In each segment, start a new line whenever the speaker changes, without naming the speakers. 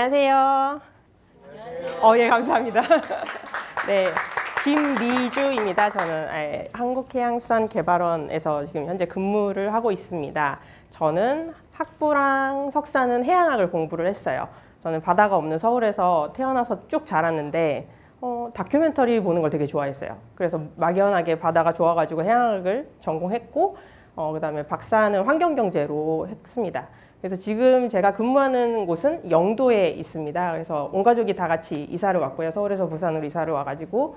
안녕하세요. 예, 감사합니다. 네, 김미주입니다. 저는 한국해양수산개발원에서 지금 현재 근무를 하고 있습니다. 저는 학부랑 석사는 해양학을 공부를 했어요. 저는 바다가 없는 서울에서 태어나서 쭉 자랐는데 다큐멘터리 보는 걸 되게 좋아했어요. 그래서 막연하게 바다가 좋아가지고 해양학을 전공했고 그다음에 박사는 환경경제로 했습니다. 그래서 지금 제가 근무하는 곳은 영도에 있습니다. 그래서 온 가족이 다 같이 이사를 왔고요. 서울에서 부산으로 이사를 와가지고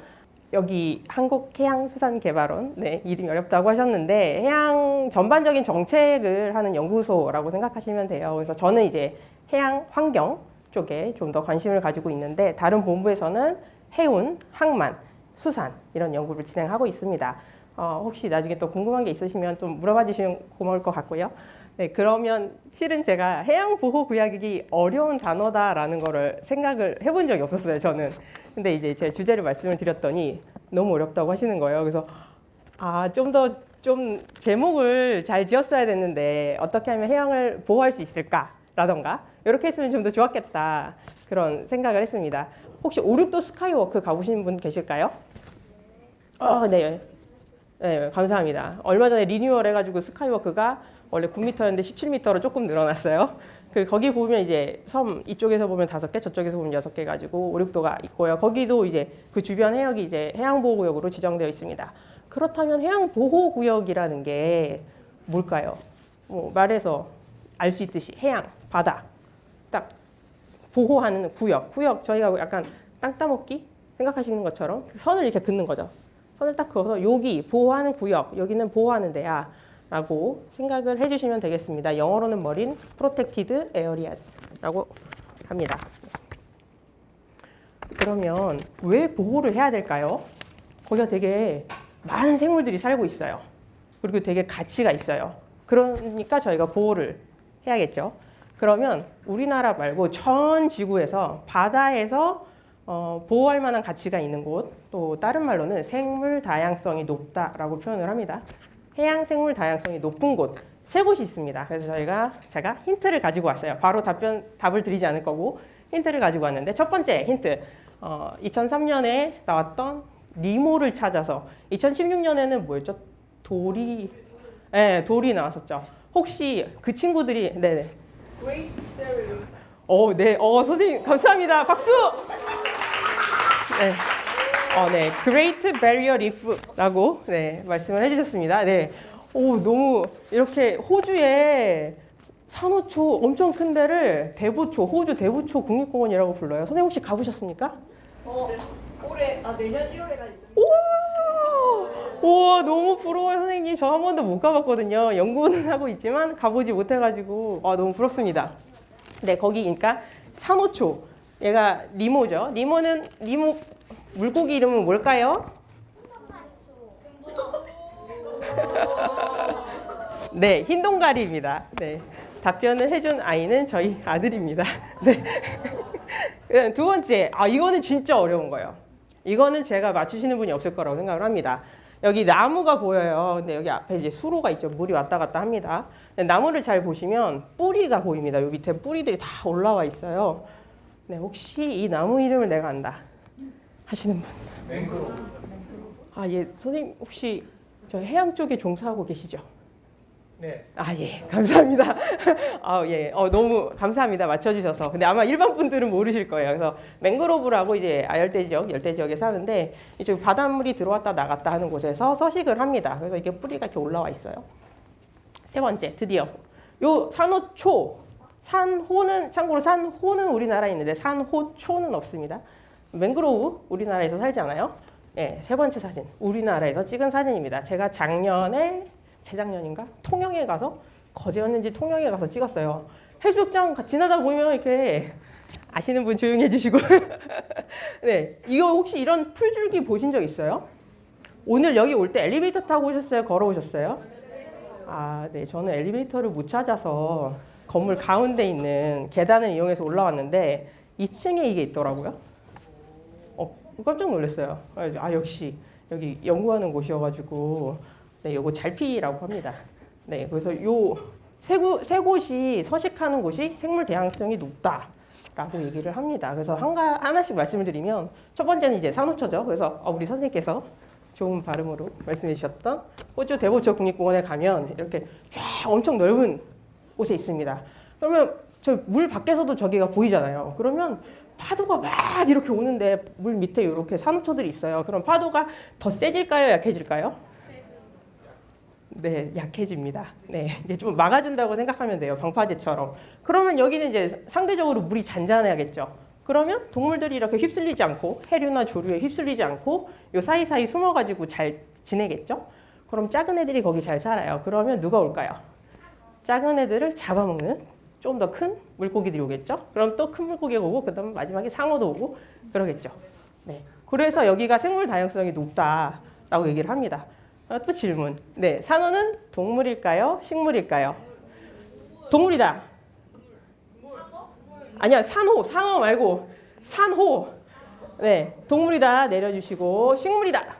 여기 한국해양수산개발원, 네, 이름이 어렵다고 하셨는데 해양 전반적인 정책을 하는 연구소라고 생각하시면 돼요. 그래서 저는 이제 해양 환경 쪽에 좀 더 관심을 가지고 있는데 다른 본부에서는 해운, 항만, 수산 이런 연구를 진행하고 있습니다. 혹시 나중에 또 궁금한 게 있으시면 좀 물어봐 주시면 고마울 것 같고요. 네, 그러면 실은 제가 해양보호구역이 어려운 단어다라는 거를 생각을 해본 적이 없었어요, 저는. 근데 이제 제 주제를 말씀을 드렸더니 너무 어렵다고 하시는 거예요. 그래서 좀 제목을 잘 지었어야 됐는데 어떻게 하면 해양을 보호할 수 있을까라던가 이렇게 했으면 좀 더 좋았겠다 그런 생각을 했습니다. 혹시 오륙도 스카이워크 가보신 분 계실까요? 네. 네, 감사합니다. 얼마 전에 리뉴얼 해가지고 스카이워크가 원래 9m였는데 17m로 조금 늘어났어요. 거기 보면 이제 섬 이쪽에서 보면 5개, 저쪽에서 보면 6개 가지고 오륙도가 있고요. 거기도 이제 그 주변 해역이 이제 해양보호구역으로 지정되어 있습니다. 그렇다면 해양보호구역이라는 게 뭘까요? 말해서 알 수 있듯이 해양, 바다, 딱 보호하는 구역 저희가 약간 땅 따먹기 생각하시는 것처럼 선을 이렇게 긋는 거죠. 선을 딱 그어서 여기 보호하는 구역, 여기는 보호하는 데야 라고 생각을 해주시면 되겠습니다. 영어로는 Marine Protected Areas 라고 합니다. 그러면 왜 보호를 해야 될까요? 거기가 되게 많은 생물들이 살고 있어요. 그리고 되게 가치가 있어요. 그러니까 저희가 보호를 해야겠죠. 그러면 우리나라 말고 전 지구에서 바다에서 보호할 만한 가치가 있는 곳, 또 다른 말로는 생물 다양성이 높다라고 표현을 합니다. 해양 생물 다양성이 높은 곳 3곳이 있습니다. 그래서 제가 힌트를 가지고 왔어요. 바로 답을 드리지 않을 거고 힌트를 가지고 왔는데 첫 번째 힌트, 2003년에 나왔던 니모를 찾아서 2016년에는 뭐였죠? 돌이 나왔었죠. 혹시 그 친구들이 네네.
Great Barrier.
네, 선생님 감사합니다. 박수. 네. 네, Great Barrier Reef라고 말씀을 해주셨습니다. 네, 너무 이렇게 호주에 산호초 엄청 큰 데를 대부초, 호주 대부초 국립공원이라고 불러요. 선생님 혹시 가보셨습니까?
내년 1월에 갈 예정입니다.
우와, 너무 부러워요, 선생님. 저 한 번도 못 가봤거든요. 연구는 하고 있지만 가보지 못해가지고 너무 부럽습니다. 네, 거기 그러니까 산호초, 얘가 니모죠. 니모 물고기 이름은 뭘까요? 네, 흰동가리입니다. 네, 답변을 해준 아이는 저희 아들입니다. 네. 두 번째, 이거는 진짜 어려운 거예요. 이거는 제가 맞추시는 분이 없을 거라고 생각을 합니다. 여기 나무가 보여요. 근데 여기 앞에 이제 수로가 있죠. 물이 왔다 갔다 합니다. 나무를 잘 보시면 뿌리가 보입니다. 요 밑에 뿌리들이 다 올라와 있어요. 네, 혹시 이 나무 이름을 내가 안다 하시는 분?
맹그로브.
예, 선생님 혹시 저 해양 쪽에 종사하고 계시죠?
네.
예, 감사합니다. 예, 너무 감사합니다. 맞춰주셔서. 근데 아마 일반 분들은 모르실 거예요. 그래서 맹그로브라고 이제 열대 지역에 사는데 이쪽 바닷물이 들어왔다 나갔다 하는 곳에서 서식을 합니다. 그래서 이게 뿌리가 이렇게 올라와 있어요. 세 번째, 드디어 요 산호초, 참고로 산호는 우리나라에 있는데 산호초는 없습니다. 맹그로브 우리나라에서 살지 않아요? 네, 세 번째 사진, 우리나라에서 찍은 사진입니다. 제가 재작년인가? 통영에 가서, 거제였는지 통영에 가서 찍었어요. 해수욕장 지나다 보면 이렇게 아시는 분 조용히 해주시고. 네, 이거 혹시 이런 풀줄기 보신 적 있어요? 오늘 여기 올 때 엘리베이터 타고 오셨어요? 걸어오셨어요? 네, 저는 엘리베이터를 못 찾아서 건물 가운데 있는 계단을 이용해서 올라왔는데 2층에 이게 있더라고요. 깜짝 놀랐어요. 역시 여기 연구하는 곳이어가지고 네, 요거 잘피라고 합니다. 네, 그래서 요 세 곳이 서식하는 곳이 생물 다양성이 높다. 라고 얘기를 합니다. 그래서 하나씩 말씀을 드리면 첫 번째는 이제 산호초죠. 그래서 우리 선생님께서 좋은 발음으로 말씀해 주셨던 호주 대보초 국립공원에 가면 이렇게 쫙 엄청 넓은 곳에 있습니다. 그러면 저 물 밖에서도 저기가 보이잖아요. 그러면 파도가 막 이렇게 오는데 물 밑에 이렇게 산호초들이 있어요. 그럼 파도가 더 세질까요? 약해질까요? 네, 약해집니다. 네, 이게 좀 막아준다고 생각하면 돼요. 방파제처럼. 그러면 여기는 이제 상대적으로 물이 잔잔해야겠죠. 그러면 동물들이 이렇게 휩쓸리지 않고 해류나 조류에 휩쓸리지 않고 요 사이사이 숨어가지고 잘 지내겠죠. 그럼 작은 애들이 거기 잘 살아요. 그러면 누가 올까요? 작은 애들을 잡아먹는 좀 더 큰 물고기들이 오겠죠. 그럼 또 큰 물고기가 오고 그다음 마지막에 상어도 오고 그러겠죠. 네, 그래서 여기가 생물 다양성이 높다라고 얘기를 합니다. 또 질문. 네, 산호는 동물일까요? 식물일까요? 동물이다. 아니야, 산호, 상어 말고 산호. 네, 동물이다 내려주시고 식물이다.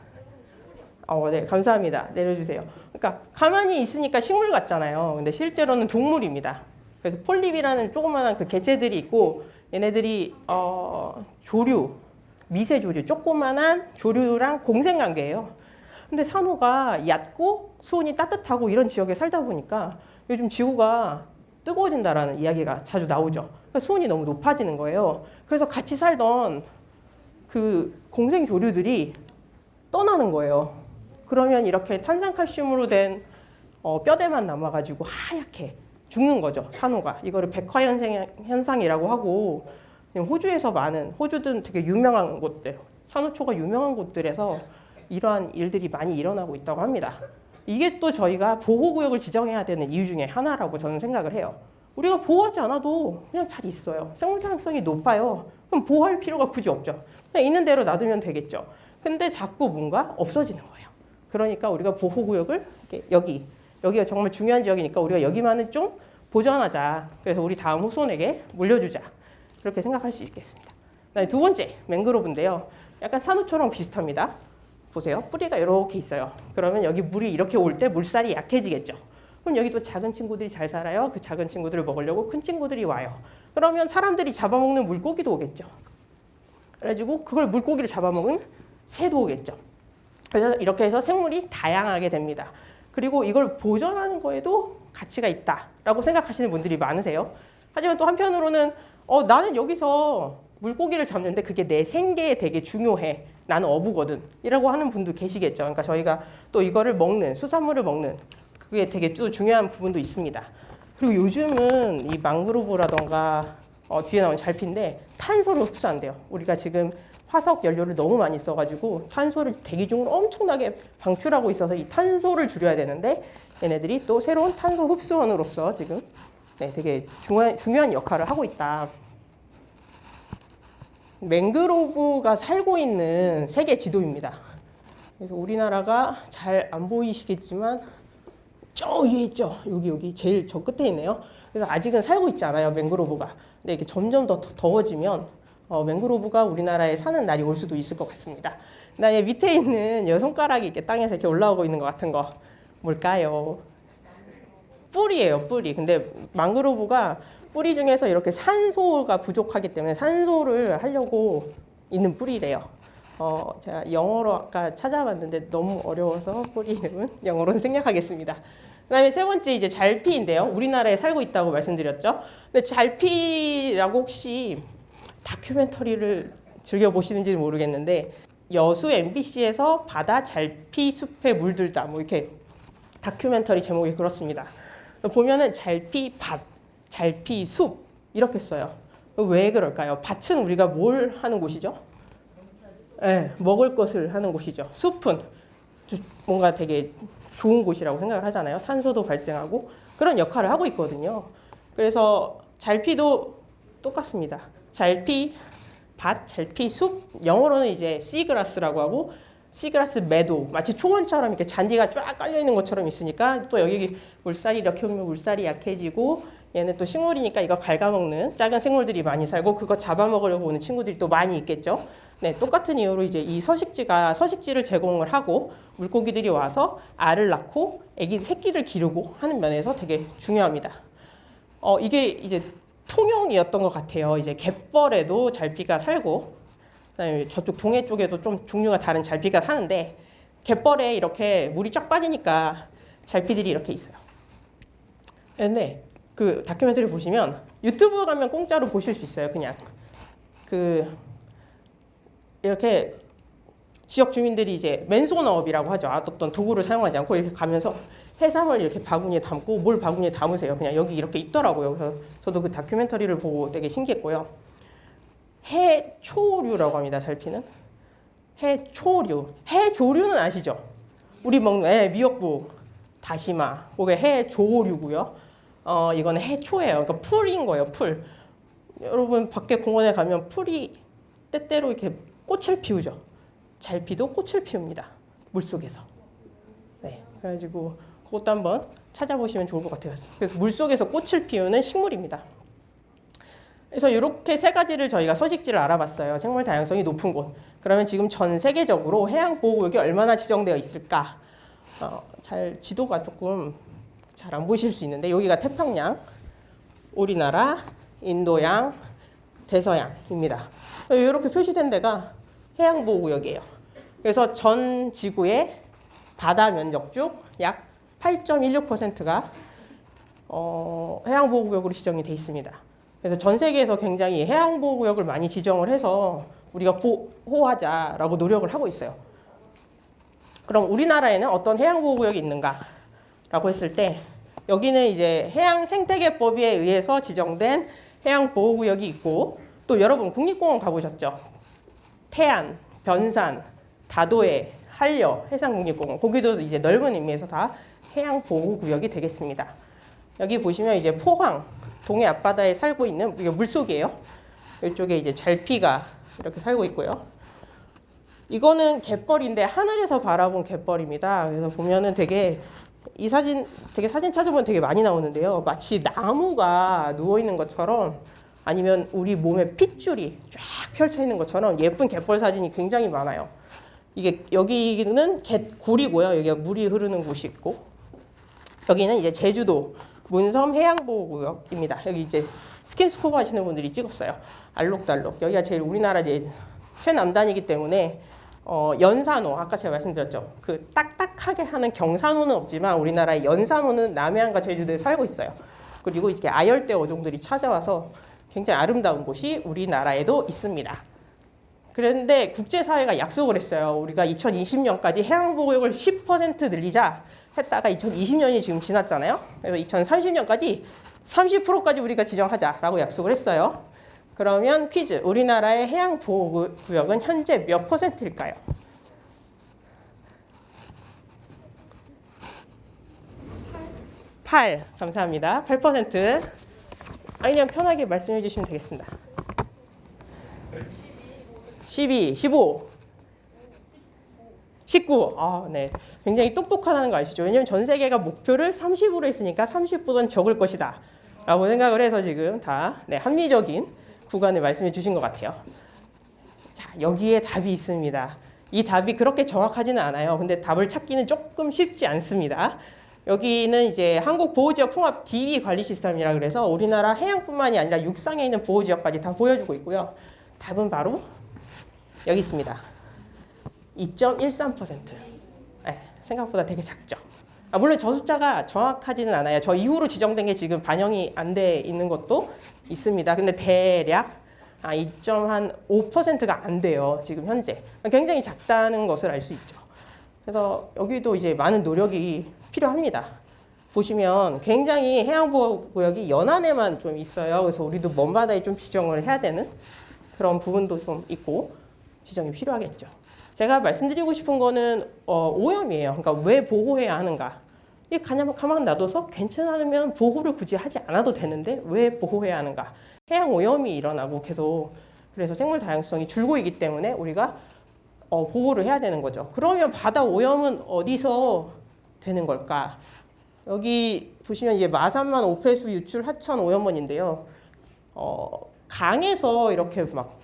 네, 감사합니다. 내려주세요. 그러니까 가만히 있으니까 식물 같잖아요. 근데 실제로는 동물입니다. 그래서 폴립이라는 조그마한 그 개체들이 있고 얘네들이 조류, 미세조류, 조그만한 조류랑 공생관계예요. 근데 산호가 얕고 수온이 따뜻하고 이런 지역에 살다 보니까 요즘 지구가 뜨거워진다라는 이야기가 자주 나오죠. 그러니까 수온이 너무 높아지는 거예요. 그래서 같이 살던 그 공생조류들이 떠나는 거예요. 그러면 이렇게 탄산칼슘으로 된 뼈대만 남아가지고 하얗게 죽는 거죠. 산호가. 이거를 백화현상이라고 하고 호주에서 많은, 호주든 되게 유명한 곳들, 산호초가 유명한 곳들에서 이러한 일들이 많이 일어나고 있다고 합니다. 이게 또 저희가 보호구역을 지정해야 되는 이유 중에 하나라고 저는 생각을 해요. 우리가 보호하지 않아도 그냥 잘 있어요. 생물 다양성이 높아요. 그럼 보호할 필요가 굳이 없죠. 그냥 있는 대로 놔두면 되겠죠. 근데 자꾸 뭔가 없어지는 거예요. 그러니까 우리가 보호구역을 여기가 정말 중요한 지역이니까 우리가 여기만은 좀 보존하자. 그래서 우리 다음 후손에게 물려주자. 그렇게 생각할 수 있겠습니다. 그다음에 두 번째, 맹그로브인데요. 약간 산호초랑 비슷합니다. 보세요. 뿌리가 이렇게 있어요. 그러면 여기 물이 이렇게 올 때 물살이 약해지겠죠. 그럼 여기 또 작은 친구들이 잘 살아요. 그 작은 친구들을 먹으려고 큰 친구들이 와요. 그러면 사람들이 잡아먹는 물고기도 오겠죠. 그래가지고 그걸 물고기를 잡아먹은 새도 오겠죠. 그래서 이렇게 해서 생물이 다양하게 됩니다. 그리고 이걸 보존하는 거에도 가치가 있다라고 생각하시는 분들이 많으세요. 하지만 또 한편으로는 나는 여기서 물고기를 잡는데 그게 내 생계에 되게 중요해. 나는 어부거든. 이라고 하는 분도 계시겠죠. 그러니까 저희가 또 이거를 먹는, 수산물을 먹는 그게 되게 또 중요한 부분도 있습니다. 그리고 요즘은 이 망그로브라던가 뒤에 나온 잘피인데 탄소를 흡수한대요. 우리가 지금 화석 연료를 너무 많이 써가지고 탄소를 대기 중으로 엄청나게 방출하고 있어서 이 탄소를 줄여야 되는데 얘네들이 또 새로운 탄소 흡수원으로서 지금 되게 중요한 역할을 하고 있다. 맹그로브가 살고 있는 세계 지도입니다. 그래서 우리나라가 잘 안 보이시겠지만 저 위에 있죠. 여기 제일 저 끝에 있네요. 그래서 아직은 살고 있지 않아요, 맹그로브가. 근데 이게 점점 더 더워지면 맹그로브가 우리나라에 사는 날이 올 수도 있을 것 같습니다. 그다음에 밑에 있는 여 손가락이 이렇게 땅에서 이렇게 올라오고 있는 것 같은 거 뭘까요? 뿔이에요, 뿔이. 근데 망그로브가 뿌리 중에서 이렇게 산소가 부족하기 때문에 산소를 하려고 있는 뿌리래요. 제가 영어로 아까 찾아봤는데 너무 어려워서 뿌리 이름은 영어로는 생략하겠습니다. 그다음에 세 번째 이제 잘피인데요. 우리나라에 살고 있다고 말씀드렸죠. 근데 잘피라고 혹시 다큐멘터리를 즐겨 보시는지는 모르겠는데 여수 MBC에서 바다 잘피 숲에 물들다 뭐 이렇게 다큐멘터리 제목이 그렇습니다. 보면은 잘피 밭, 잘피 숲 이렇게 써요. 왜 그럴까요? 밭은 우리가 뭘 하는 곳이죠? 네, 먹을 것을 하는 곳이죠. 숲은 뭔가 되게 좋은 곳이라고 생각을 하잖아요. 산소도 발생하고 그런 역할을 하고 있거든요. 그래서 잘피도 똑같습니다. 잘피 밭, 잘피 숲, 영어로는 이제 씨그라스라고 하고 씨그라스 매도, 마치 초원처럼 이렇게 잔디가 쫙 깔려 있는 것처럼 있으니까 또 여기 물살이 이렇게 오면 물살이 약해지고 얘는 또 식물이니까 이거 갉아먹는 작은 생물들이 많이 살고 그거 잡아먹으려고 오는 친구들이 또 많이 있겠죠. 네, 똑같은 이유로 이제 이 서식지를 제공을 하고 물고기들이 와서 알을 낳고 새끼를 기르고 하는 면에서 되게 중요합니다. 이게 이제 통영이었던 것 같아요. 이제 갯벌에도 잘피가 살고, 그다음에 저쪽 동해 쪽에도 좀 종류가 다른 잘피가 사는데 갯벌에 이렇게 물이 쫙 빠지니까 잘피들이 이렇게 있어요. 근데 그 다큐멘터리 보시면 유튜브 가면 공짜로 보실 수 있어요. 그냥 그 이렇게 지역 주민들이 이제 맨손업이라고 하죠. 어떤 도구를 사용하지 않고 이렇게 가면서 해삼을 이렇게 바구니에 담고 뭘 바구니에 담으세요. 그냥 여기 이렇게 있더라고요. 그래서 저도 그 다큐멘터리를 보고 되게 신기했고요. 해초류라고 합니다. 잘피는 해초류. 해조류는 아시죠? 우리 먹는 미역국, 다시마. 그게 해조류고요. 이거는 해초예요. 그러니까 풀인 거예요. 풀. 여러분 밖에 공원에 가면 풀이 때때로 이렇게 꽃을 피우죠. 잘피도 꽃을 피웁니다. 물속에서. 네, 그래가지고 그것도 한번 찾아보시면 좋을 것 같아요. 그래서 물속에서 꽃을 피우는 식물입니다. 그래서 이렇게 세 가지를 저희가 서식지를 알아봤어요. 생물 다양성이 높은 곳. 그러면 지금 전 세계적으로 해양보호구역이 얼마나 지정되어 있을까? 잘 지도가 조금 잘 안 보이실 수 있는데 여기가 태평양, 우리나라, 인도양, 대서양입니다. 이렇게 표시된 데가 해양보호구역이에요. 그래서 전 지구의 바다 면적 중 약 8.16%가 해양보호구역으로 지정이 돼 있습니다. 그래서 전 세계에서 굉장히 해양보호구역을 많이 지정을 해서 우리가 보호하자라고 노력을 하고 있어요. 그럼 우리나라에는 어떤 해양보호구역이 있는가라고 했을 때 여기는 이제 해양생태계법에 의해서 지정된 해양보호구역이 있고 또 여러분 국립공원 가보셨죠? 태안, 변산, 다도해, 한려, 해상국립공원 거기도 이제 넓은 의미에서 다 해양보호구역이 되겠습니다. 여기 보시면 이제 포항, 동해 앞바다에 살고 있는 이게 물속이에요. 이쪽에 이제 잘피가 이렇게 살고 있고요. 이거는 갯벌인데 하늘에서 바라본 갯벌입니다. 그래서 보면은 되게 이 사진 되게 사진 찾아보면 되게 많이 나오는데요. 마치 나무가 누워 있는 것처럼 아니면 우리 몸에 핏줄이 쫙 펼쳐 있는 것처럼 예쁜 갯벌 사진이 굉장히 많아요. 이게 여기는 갯굴이고요. 여기가 물이 흐르는 곳이 있고 여기는 이제 제주도 문섬 해양보호구역입니다. 여기 이제 스킨스쿠버 하시는 분들이 찍었어요. 알록달록. 여기가 제일 우리나라 이제 최남단이기 때문에 연산호 아까 제가 말씀드렸죠. 그 딱딱하게 하는 경산호는 없지만 우리나라의 연산호는 남해안과 제주도에 살고 있어요. 그리고 이렇게 아열대 어종들이 찾아와서 굉장히 아름다운 곳이 우리나라에도 있습니다. 그런데 국제사회가 약속을 했어요. 우리가 2020년까지 해양보호구역을 10% 늘리자 했다가 2020년이 지금 지났잖아요. 그래서 2030년까지 30%까지 우리가 지정하자라고 약속을 했어요. 그러면 퀴즈. 우리나라의 해양보호구역은 현재 몇 %일까요? 8. 감사합니다. 8%. 그냥 편하게 말씀해 주시면 되겠습니다. 12, 15, 19. 네. 굉장히 똑똑하다는 거 아시죠? 왜냐면 전 세계가 목표를 30으로 했으니까 30보다는 적을 것이다. 라고 생각을 해서 지금 다 합리적인 구간을 말씀해 주신 것 같아요. 자, 여기에 답이 있습니다. 이 답이 그렇게 정확하지는 않아요. 근데 답을 찾기는 조금 쉽지 않습니다. 여기는 이제 한국보호지역 통합 DB 관리 시스템이라 그래서 우리나라 해양뿐만이 아니라 육상에 있는 보호지역까지 다 보여주고 있고요. 답은 바로 여기 있습니다. 2.13%. 생각보다 되게 작죠. 물론 저 숫자가 정확하지는 않아요. 저 이후로 지정된 게 지금 반영이 안 돼 있는 것도 있습니다. 근데 대략 2.5%가 안 돼요. 지금 현재. 굉장히 작다는 것을 알 수 있죠. 그래서 여기도 이제 많은 노력이 필요합니다. 보시면 굉장히 해양보호구역이 연안에만 좀 있어요. 그래서 우리도 먼 바다에 좀 지정을 해야 되는 그런 부분도 좀 있고 지정이 필요하겠죠. 제가 말씀드리고 싶은 거는 오염이에요. 그러니까 왜 보호해야 하는가? 이게 가만 놔둬서 괜찮으면 보호를 굳이 하지 않아도 되는데 왜 보호해야 하는가? 해양 오염이 일어나고 계속 그래서 생물 다양성이 줄고 있기 때문에 우리가 보호를 해야 되는 거죠. 그러면 바다 오염은 어디서 되는 걸까? 여기 보시면 이제 마산만 오폐수 유출 하천 오염원인데요. 강에서 이렇게 막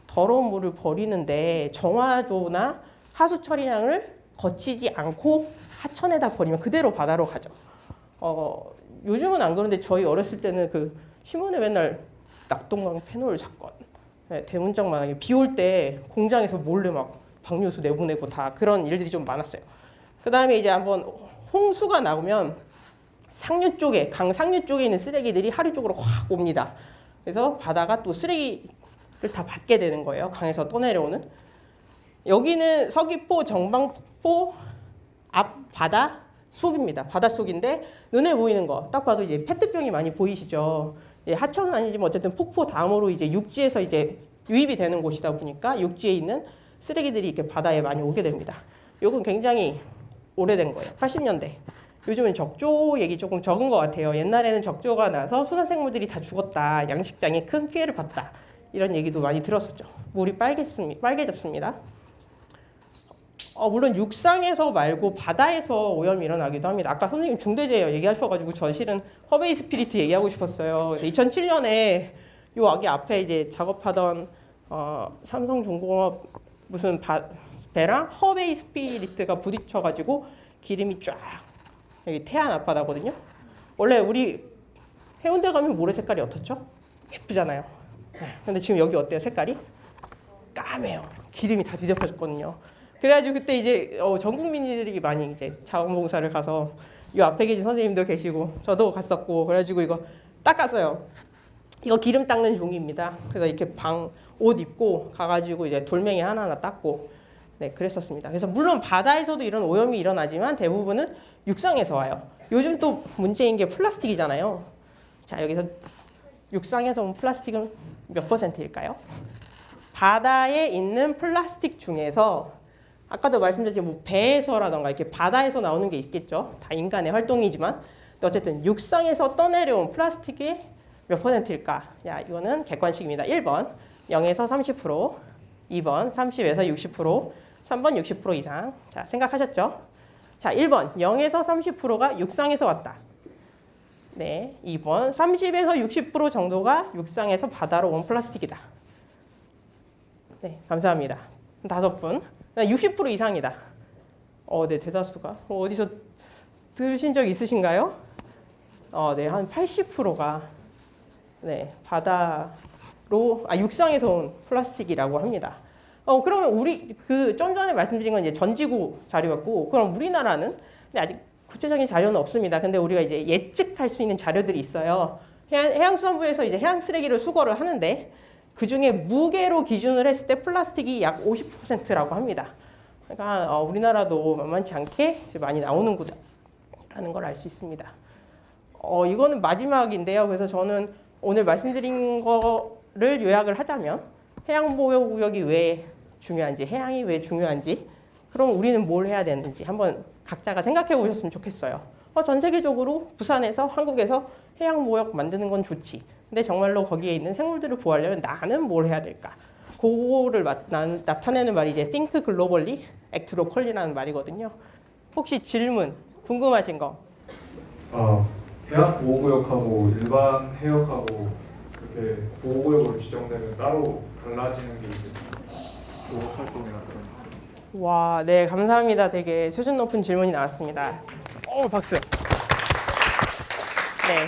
더러운 물을 버리는데 정화조나 하수 처리량을 거치지 않고 하천에다 버리면 그대로 바다로 가죠. 요즘은 안 그런데 저희 어렸을 때는 그 신문에 맨날 낙동강 페놀 사건, 네, 대문짝 만하게 비 올 때 공장에서 몰래 막 방류수 내보내고 다 그런 일들이 좀 많았어요. 그 다음에 이제 한번 홍수가 나오면 상류 쪽에 강 상류 쪽에 있는 쓰레기들이 하류 쪽으로 확 옵니다. 그래서 바다가 또 쓰레기를 다 받게 되는 거예요. 강에서 떠내려오는. 여기는 서귀포 정방폭포 앞 바다 속입니다. 바다 속인데 눈에 보이는 거 딱 봐도 이제 페트병이 많이 보이시죠. 예, 하천은 아니지만 어쨌든 폭포 다음으로 이제 육지에서 이제 유입이 되는 곳이다 보니까 육지에 있는 쓰레기들이 이렇게 바다에 많이 오게 됩니다. 요건 굉장히 오래된 거예요. 80년대. 요즘은 적조 얘기 조금 적은 것 같아요. 옛날에는 적조가 나서 수산생물들이 다 죽었다. 양식장이 큰 피해를 봤다. 이런 얘기도 많이 들었었죠. 물이 빨개졌습니다. 물론 육상에서 말고 바다에서 오염이 일어나기도 합니다. 아까 선생님 중대재해 얘기하셔가지고 저 실은 허베이 스피리트 얘기하고 싶었어요. 2007년에 요 여기 앞에 이제 작업하던 삼성중공업 무슨 배랑 허베이 스피리트가 부딪혀가지고 기름이 쫙 여기 태안 앞바다거든요. 원래 우리 해운대 가면 모래 색깔이 어떻죠? 예쁘잖아요. 근데 지금 여기 어때요? 색깔이 까매요. 기름이 다 뒤덮여졌거든요. 그래가지고 그때 이제 전 국민들이 많이 이제 자원봉사를 가서 이 앞에 계신 선생님도 계시고 저도 갔었고 그래가지고 이거 닦았어요. 이거 기름 닦는 종이입니다. 그래서 이렇게 옷 입고 가가지고 이제 돌멩이 하나하나 닦고 네 그랬었습니다. 그래서 물론 바다에서도 이런 오염이 일어나지만 대부분은 육상에서 와요. 요즘 또 문제인 게 플라스틱이잖아요. 자 여기서 육상에서 온 플라스틱은 몇 %일까요? 바다에 있는 플라스틱 중에서 아까도 말씀드렸지만 뭐 배에서라던가 이렇게 바다에서 나오는 게 있겠죠. 다 인간의 활동이지만 어쨌든 육상에서 떠내려온 플라스틱이 몇 %일까? 야 이거는 객관식입니다. 1번 0에서 30%, 2번 30에서 60%, 3번 60% 이상. 자 생각하셨죠? 자 1번 0에서 30%가 육상에서 왔다. 네, 2번 30에서 60% 정도가 육상에서 바다로 온 플라스틱이다. 네, 감사합니다. 5분. 60% 이상이다. 네, 대다수가. 어디서 들으신 적 있으신가요? 네, 한 80%가 네, 육상에서 온 플라스틱이라고 합니다. 그러면 우리 좀 전에 말씀드린 건 이제 전지구 자료였고, 그럼 우리나라는 근데 아직 구체적인 자료는 없습니다. 근데 우리가 이제 예측할 수 있는 자료들이 있어요. 해양수산부에서 이제 해양 쓰레기를 수거를 하는데 그 중에 무게로 기준을 했을 때 플라스틱이 약 50%라고 합니다. 그러니까 우리나라도 만만치 않게 많이 나오는 구조라는 걸 알 수 있습니다. 이거는 마지막인데요. 그래서 저는 오늘 말씀드린 거를 요약을 하자면 해양보호구역이 왜 중요한지, 해양이 왜 중요한지, 그럼 우리는 뭘 해야 되는지 한번 각자가 생각해 보셨으면 좋겠어요. 전 세계적으로 부산에서 한국에서 해양보호구역 만드는 건 좋지. 근데 정말로 거기에 있는 생물들을 보호하려면 나는 뭘 해야 될까? 그거를 나타내는 말이 이제 think globally, act locally라는 말이거든요. 혹시 질문 궁금하신 거?
해양 보호구역하고 일반 해역하고 그렇게 보호구역으로 지정되면 따로 달라지는 게 있어요. 보호 활동이나 그런.
와, 네 감사합니다. 되게 수준 높은 질문이 나왔습니다. 박수. 네.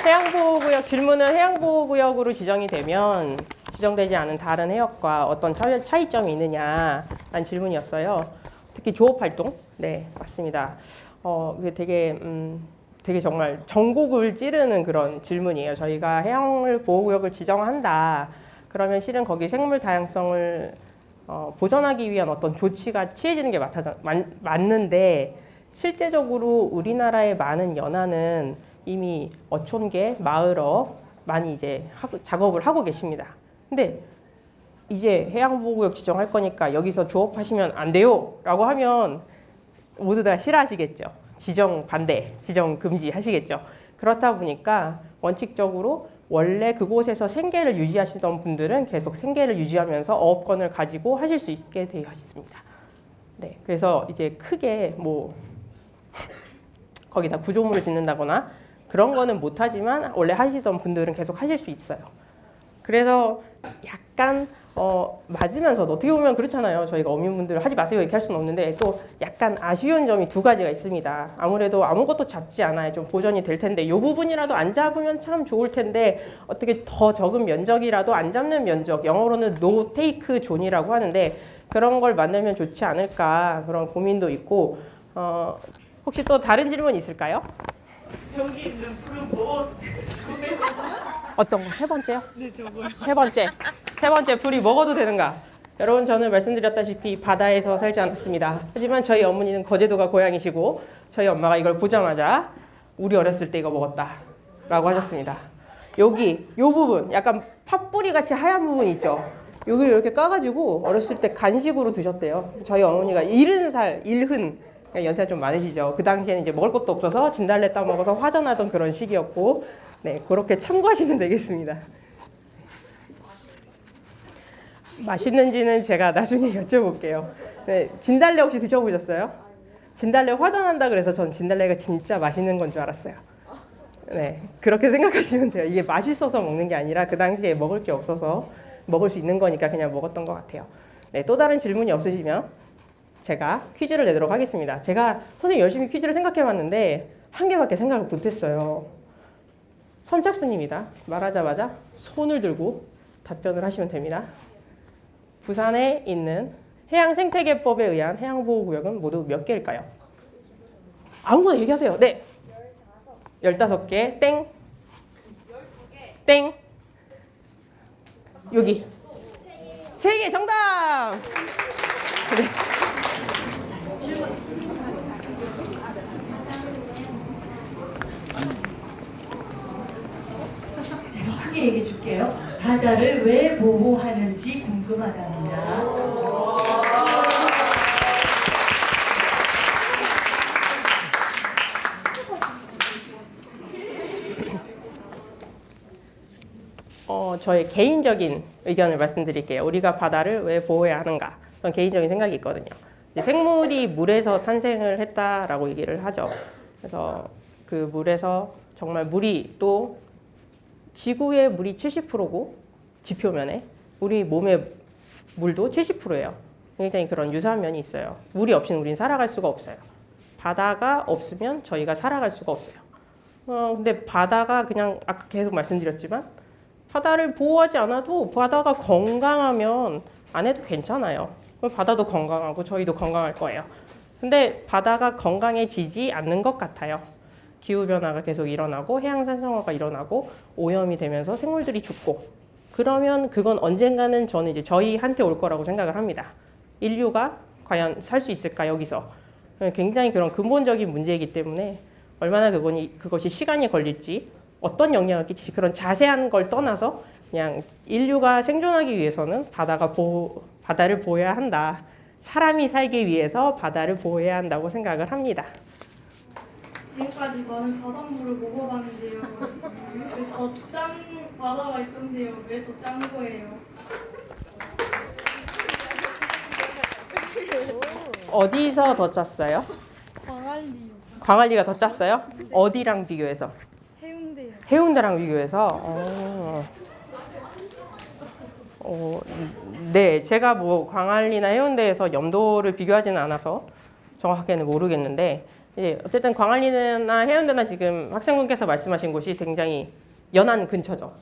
해양보호구역 질문은 해양보호구역으로 지정이 되면 지정되지 않은 다른 해역과 어떤 차이점이 있느냐라는 질문이었어요. 특히 조업활동, 네 맞습니다. 이게 되게 정말 전곡을 찌르는 그런 질문이에요. 저희가 해양을 보호구역을 지정한다. 그러면 실은 거기 생물 다양성을 보존하기 위한 어떤 조치가 취해지는 게 맞는데 실제적으로 우리나라의 많은 연안은 이미 어촌계, 마을어 많이 이제 작업을 하고 계십니다. 근데 이제 해양보호구역 지정할 거니까 여기서 조업하시면 안 돼요 라고 하면 모두 다 싫어하시겠죠. 지정 반대, 지정 금지 하시겠죠. 그렇다 보니까 원칙적으로 원래 그곳에서 생계를 유지하시던 분들은 계속 생계를 유지하면서 어업권을 가지고 하실 수 있게 되어 있습니다. 네, 그래서 이제 크게 뭐 거기다 구조물을 짓는다거나 그런 거는 못하지만 원래 하시던 분들은 계속 하실 수 있어요. 그래서 약간 맞으면서도 어떻게 보면 그렇잖아요. 저희가 어민분들 하지 마세요 이렇게 할 수는 없는데 또 약간 아쉬운 점이 두 가지가 있습니다. 아무래도 아무것도 잡지 않아요. 좀 보존이 될 텐데 이 부분이라도 안 잡으면 참 좋을 텐데 어떻게 더 적은 면적이라도 안 잡는 면적, 영어로는 no take zone이라고 하는데 그런 걸 만들면 좋지 않을까 그런 고민도 있고 혹시 또 다른 질문 있을까요?
저기 있는 푸른 뭐
어떤 거? 세 번째요?
네, 저거요.
세 번째 풀이 먹어도 되는가? 여러분 저는 말씀드렸다시피 바다에서 살지 않았습니다. 하지만 저희 어머니는 거제도가 고향이시고 저희 엄마가 이걸 보자마자 우리 어렸을 때 이거 먹었다 라고 하셨습니다. 여기 요 부분 약간 팥뿌리 같이 하얀 부분 있죠? 여기를 이렇게 까가지고 어렸을 때 간식으로 드셨대요. 저희 어머니가 70살, 일흔 연세가 좀 많으시죠. 그 당시에는 이제 먹을 것도 없어서 진달래 따 먹어서 화전하던 그런 시기였고, 네 그렇게 참고하시면 되겠습니다. 맛있는지는 제가 나중에 여쭤볼게요. 네, 진달래 혹시 드셔보셨어요? 진달래 화전한다 그래서 전 진달래가 진짜 맛있는 건 줄 알았어요. 네, 그렇게 생각하시면 돼요. 이게 맛있어서 먹는 게 아니라 그 당시에 먹을 게 없어서 먹을 수 있는 거니까 그냥 먹었던 것 같아요. 네, 또 다른 질문이 없으시면 제가 퀴즈를 내도록 하겠습니다. 제가 선생님 열심히 퀴즈를 생각해봤는데 한 개밖에 생각을 못했어요. 선착순입니다. 말하자마자 손을 들고 답변을 하시면 됩니다. 부산에 있는 해양생태계법에 의한 해양보호구역은 모두 몇 개일까요? 아무거나 얘기하세요. 네. 15개. 땡. 12개. 땡. 여기. 3개 정답! 네.
제가 크게 얘기해 줄게요. 바다를 왜 보호하는지 궁금하답니다.
저의 개인적인 의견을 말씀드릴게요. 우리가 바다를 왜 보호해야 하는가? 저는 개인적인 생각이 있거든요. 이제 생물이 물에서 탄생을 했다라고 얘기를 하죠. 그래서 그 물에서 정말 물이 또 지구의 물이 70%고 지표면에 우리 몸의 물도 70%예요. 굉장히 그런 유사한 면이 있어요. 물이 없이는 우리는 살아갈 수가 없어요. 바다가 없으면 저희가 살아갈 수가 없어요. 근데 바다가 그냥 아까 계속 말씀드렸지만 바다를 보호하지 않아도 바다가 건강하면 안 해도 괜찮아요. 바다도 건강하고 저희도 건강할 거예요. 근데 바다가 건강해지지 않는 것 같아요. 기후변화가 계속 일어나고 해양산성화가 일어나고 오염이 되면서 생물들이 죽고 그러면 그건 언젠가는 저는 이제 저희한테 올 거라고 생각을 합니다. 인류가 과연 살 수 있을까 여기서 굉장히 그런 근본적인 문제이기 때문에 얼마나 그것이 시간이 걸릴지 어떤 영향을 끼칠지 그런 자세한 걸 떠나서 그냥 인류가 생존하기 위해서는 바다를 보호해야 한다. 사람이 살기 위해서 바다를 보호해야 한다고 생각을 합니다.
지금까지 많은 바닷물을 먹어봤는데요. 더 짠 바다가 있던데요. 왜 더 짠 거예요?
어디서 더 짰어요?
광안리요.
광안리가 더 짰어요? 어디랑 비교해서?
해운대요.
해운대랑 비교해서? 네, 제가 뭐 광안리나 해운대에서 염도를 비교하지는 않아서 정확하게는 모르겠는데 이제 어쨌든 광안리나 해운대나 지금 학생분께서 말씀하신 곳이 굉장히 연안 근처죠.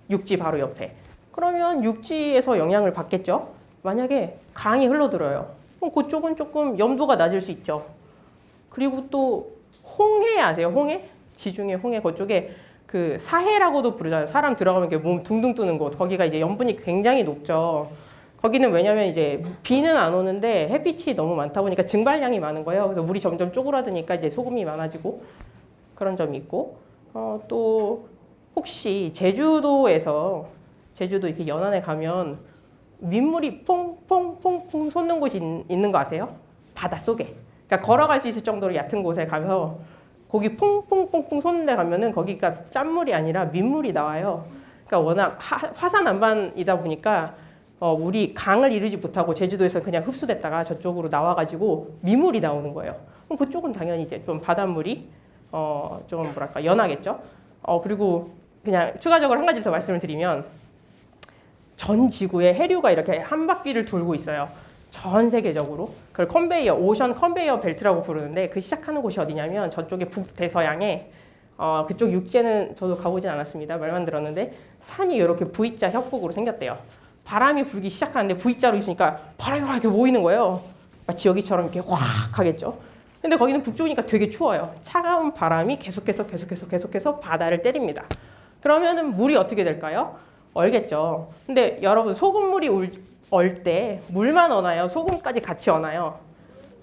육지 바로 옆에. 그러면 육지에서 영향을 받겠죠. 만약에 강이 흘러들어요. 그럼 그쪽은 조금 염도가 낮을 수 있죠. 그리고 또 홍해 아세요? 홍해? 지중해 홍해 그쪽에 그 사해라고도 부르잖아요. 사람 들어가면 이렇게 몸 둥둥 뜨는 곳. 거기가 이제 염분이 굉장히 높죠. 거기는 왜냐면 이제 비는 안 오는데 햇빛이 너무 많다 보니까 증발량이 많은 거예요. 그래서 물이 점점 쪼그라드니까 이제 소금이 많아지고 그런 점이 있고 또 혹시 제주도 이렇게 연안에 가면 민물이 퐁퐁퐁퐁 솟는 곳이 있는 거 아세요? 바닷속에. 그러니까 걸어갈 수 있을 정도로 얕은 곳에 가서 거기 퐁퐁퐁퐁 솟는 데 가면은 거기가 짠물이 아니라 민물이 나와요. 그러니까 워낙 화산 안반이다 보니까 물이 강을 이루지 못하고 제주도에서 그냥 흡수됐다가 저쪽으로 나와가지고 민물이 나오는 거예요. 그럼 그쪽은 당연히 이제 좀 바닷물이 좀 뭐랄까 연하겠죠. 그리고 그냥 추가적으로 한 가지 더 말씀을 드리면 전 지구에 해류가 이렇게 한 바퀴를 돌고 있어요. 전 세계적으로. 그걸 컨베이어, 오션 컨베이어 벨트라고 부르는데 그 시작하는 곳이 어디냐면 저쪽에 북대서양에 그쪽 육지에는 저도 가보진 않았습니다. 말만 들었는데 산이 이렇게 V자 협곡으로 생겼대요. 바람이 불기 시작하는데 V자로 있으니까 바람이 막 이렇게 모이는 거예요. 마치 여기처럼 이렇게 확 하겠죠. 근데 거기는 북쪽이니까 되게 추워요. 차가운 바람이 계속해서 바다를 때립니다. 그러면은 물이 어떻게 될까요? 얼겠죠. 근데 여러분 소금물이 얼 때 물만 얼나요? 소금까지 같이 얼나요?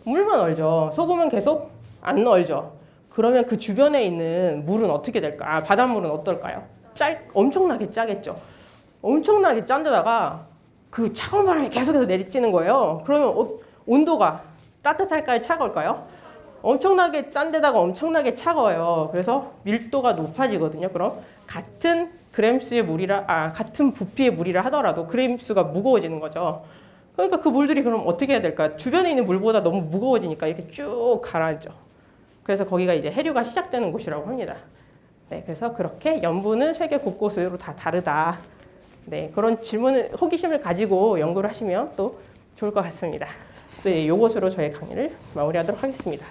물만 얼죠. 소금은 계속 안 얼죠. 그러면 그 주변에 있는 물은 어떻게 될까? 바닷물은 어떨까요? 엄청나게 짜겠죠. 엄청나게 짠 데다가 그 차가운 바람이 계속해서 내리쬐는 거예요. 그러면 온도가 따뜻할까요? 차가울까요? 엄청나게 짠 데다가 엄청나게 차가워요. 그래서 밀도가 높아지거든요. 그럼 같은 같은 부피의 물이라 하더라도 그램수가 무거워지는 거죠. 그러니까 그 물들이 그럼 어떻게 해야 될까요? 주변에 있는 물보다 너무 무거워지니까 이렇게 쭉 가라앉죠. 그래서 거기가 이제 해류가 시작되는 곳이라고 합니다. 네, 그래서 그렇게 염분은 세계 곳곳으로 다 다르다. 네, 그런 호기심을 가지고 연구를 하시면 또 좋을 것 같습니다. 네, 이것으로 저의 강의를 마무리하도록 하겠습니다.